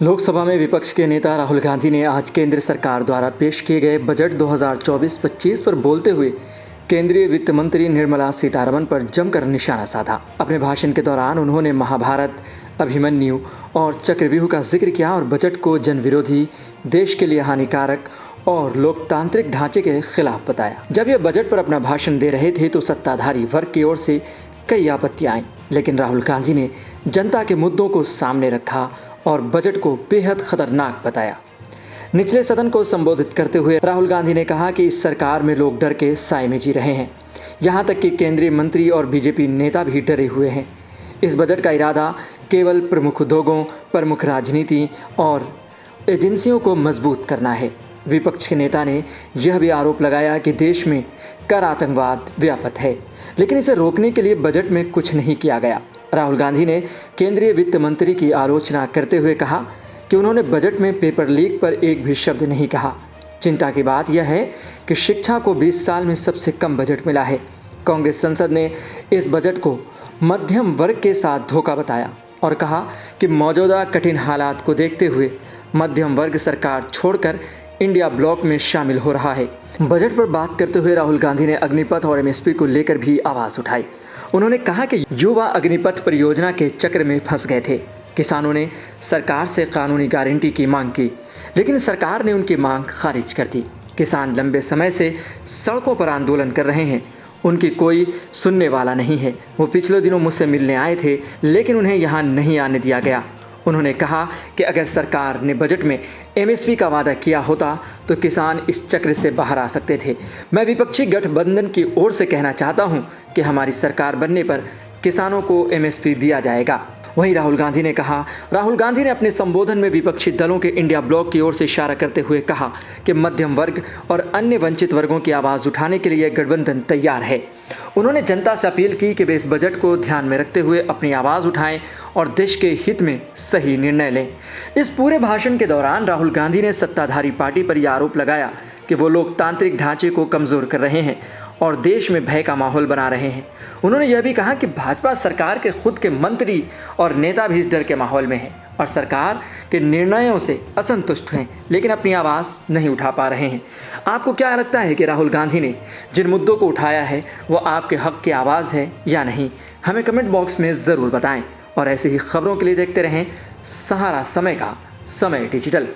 लोकसभा में विपक्ष के नेता राहुल गांधी ने आज केंद्र सरकार द्वारा पेश किए गए बजट 2024-25 पर बोलते हुए केंद्रीय वित्त मंत्री निर्मला सीतारमण पर जमकर निशाना साधा। अपने भाषण के दौरान उन्होंने महाभारत, अभिमन्यु और चक्रव्यूह का जिक्र किया और बजट को जनविरोधी, देश के लिए हानिकारक और लोकतांत्रिक ढांचे के खिलाफ बताया। जब यह बजट पर अपना भाषण दे रहे थे तो सत्ताधारी वर्ग की ओर से कई आपत्तियां आईं, लेकिन राहुल गांधी ने जनता के मुद्दों को सामने रखा और बजट को बेहद खतरनाक बताया। निचले सदन को संबोधित करते हुए राहुल गांधी ने कहा कि इस सरकार में लोग डर के साए में जी रहे हैं। यहाँ तक कि केंद्रीय मंत्री और बीजेपी नेता भी डरे हुए हैं। इस बजट का इरादा केवल प्रमुख उद्योगों, प्रमुख राजनीति और एजेंसियों को मजबूत करना है। विपक्ष के नेता ने यह भी आरोप लगाया कि देश में कर आतंकवाद व्याप्त है, लेकिन इसे रोकने के लिए बजट में कुछ नहीं किया गया। राहुल गांधी ने केंद्रीय वित्त मंत्री की आलोचना करते हुए कहा कि उन्होंने बजट में पेपर लीक पर एक भी शब्द नहीं कहा। चिंता की बात यह है कि शिक्षा को 20 साल में सबसे कम बजट मिला है। कांग्रेस संसद ने इस बजट को मध्यम वर्ग के साथ धोखा बताया और कहा कि मौजूदा कठिन हालात को देखते हुए मध्यम वर्ग सरकार छोड़कर इंडिया ब्लॉक में शामिल हो रहा है। बजट पर बात करते हुए राहुल गांधी ने अग्निपथ और एमएसपी को लेकर भी आवाज़ उठाई। उन्होंने कहा कि युवा अग्निपथ परियोजना के चक्र में फंस गए थे। किसानों ने सरकार से कानूनी गारंटी की मांग की, लेकिन सरकार ने उनकी मांग खारिज कर दी। किसान लंबे समय से सड़कों पर आंदोलन कर रहे हैं, उनकी कोई सुनने वाला नहीं है। वो पिछले दिनों मुझसे मिलने आए थे, लेकिन उन्हें यहाँ नहीं आने दिया गया। उन्होंने कहा कि अगर सरकार ने बजट में एमएसपी का वादा किया होता तो किसान इस चक्र से बाहर आ सकते थे। मैं विपक्षी गठबंधन की ओर से कहना चाहता हूं कि हमारी सरकार बनने पर किसानों को एमएसपी दिया जाएगा। वहीं राहुल गांधी ने अपने संबोधन में विपक्षी दलों के इंडिया ब्लॉक की ओर से इशारा करते हुए कहा कि मध्यम वर्ग और अन्य वंचित वर्गों की आवाज़ उठाने के लिए गठबंधन तैयार है। उन्होंने जनता से अपील की कि वे इस बजट को ध्यान में रखते हुए अपनी आवाज़ उठाएं और देश के हित में सही निर्णय लें। इस पूरे भाषण के दौरान राहुल गांधी ने सत्ताधारी पार्टी पर यह आरोप लगाया कि वो लोकतांत्रिक ढांचे को कमज़ोर कर रहे हैं और देश में भय का माहौल बना रहे हैं। उन्होंने यह भी कहा कि भाजपा सरकार के खुद के मंत्री और नेता भी इस डर के माहौल में हैं और सरकार के निर्णयों से असंतुष्ट हैं, लेकिन अपनी आवाज़ नहीं उठा पा रहे हैं। आपको क्या लगता है कि राहुल गांधी ने जिन मुद्दों को उठाया है वो आपके हक की आवाज़ है या नहीं? हमें कमेंट बॉक्स में ज़रूर बताएं और ऐसी ही खबरों के लिए देखते रहें सहारा समय का समय डिजिटल।